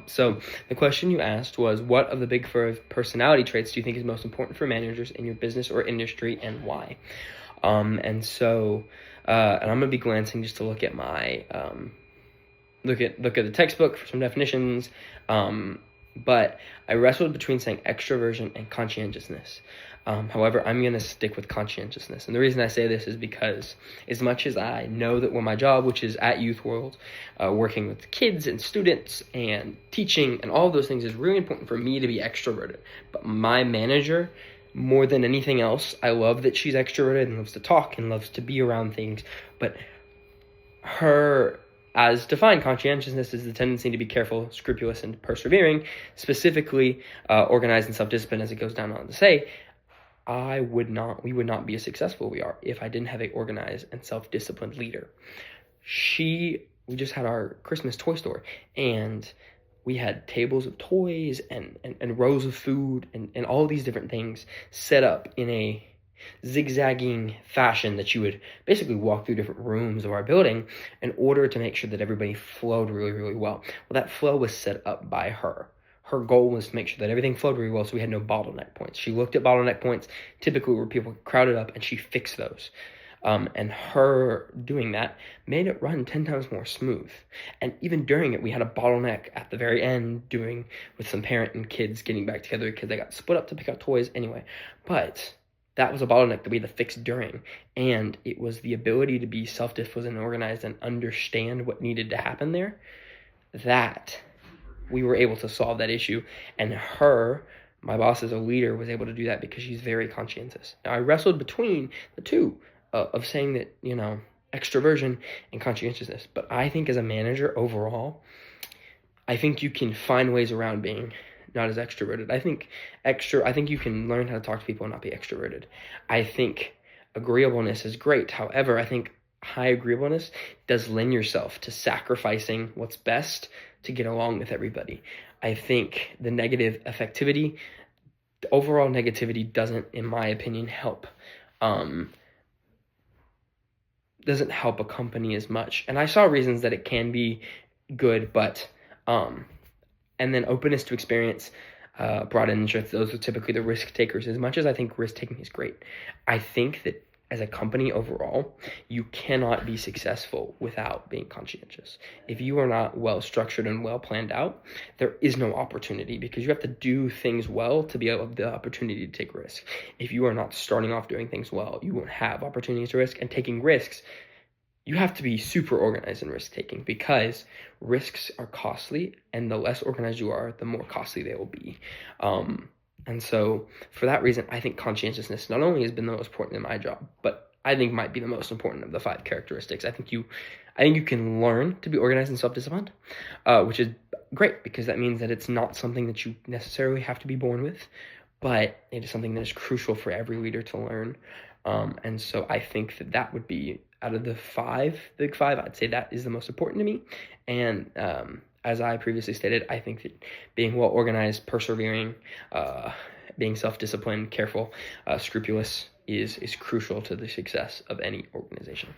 So the question you asked was, what of the big four personality traits do you think is most important for managers in your business or industry, and why? And I'm gonna be glancing just to look at my look at the textbook for some definitions. But I wrestled between saying extroversion and conscientiousness. However, I'm going to stick with conscientiousness. And the reason I say this is because as much as I know that my job, which is at Youth World, working with kids and students and teaching and all of those things, is really important for me to be extroverted. But my manager, more than anything else, I love that she's extroverted and loves to talk and loves to be around things. But her, as defined, conscientiousness is the tendency to be careful, scrupulous, and persevering, specifically organized and self-disciplined, as it goes down on to say. We would not be as successful we are if I didn't have an organized and self-disciplined leader. We just had our Christmas toy store, and we had tables of toys and rows of food and all these different things set up in a zigzagging fashion that you would basically walk through different rooms of our building in order to make sure that everybody flowed really, really well. Well, that flow was set up by her. Her goal was to make sure that everything flowed really well, so we had no bottleneck points. She looked at bottleneck points, typically where people crowded up, and she fixed those. And her doing that made it run 10 times more smooth. And even during it, we had a bottleneck at the very end with some parent and kids getting back together because they got split up to pick out toys anyway. But that was a bottleneck that we had to fix during. And it was the ability to be self-disciplined and organized and understand what needed to happen there, that we were able to solve that issue. And my boss as a leader, was able to do that because she's very conscientious. Now, I wrestled between the two of saying that, extroversion and conscientiousness. But I think as a manager overall, I think you can find ways around being not as extroverted. I think you can learn how to talk to people and not be extroverted. I think agreeableness is great. However, I think high agreeableness does lend yourself to sacrificing what's best to get along with everybody. I think the overall negativity doesn't, in my opinion, help. Doesn't help a company as much. And I saw reasons that it can be good, but and then openness to experience, broad interest, those are typically the risk takers. As much as I think risk taking is great, I think that as a company overall, you cannot be successful without being conscientious. If you are not well structured and well planned out, there is no opportunity, because you have to do things well to be able to have the opportunity to take risks. If you are not starting off doing things well, you won't have opportunities to risk. And taking risks, you have to be super organized in risk taking, because risks are costly, and the less organized you are, the more costly they will be. And so for that reason, I think conscientiousness not only has been the most important in my job, but I think might be the most important of the 5 characteristics. I think you can learn to be organized and self-disciplined, which is great, because that means that it's not something that you necessarily have to be born with, but it is something that is crucial for every leader to learn. And so I think that would be, out of the big five, I'd say that is the most important to me. And as I previously stated, I think that being well organized, persevering, being self-disciplined, careful, scrupulous is crucial to the success of any organization.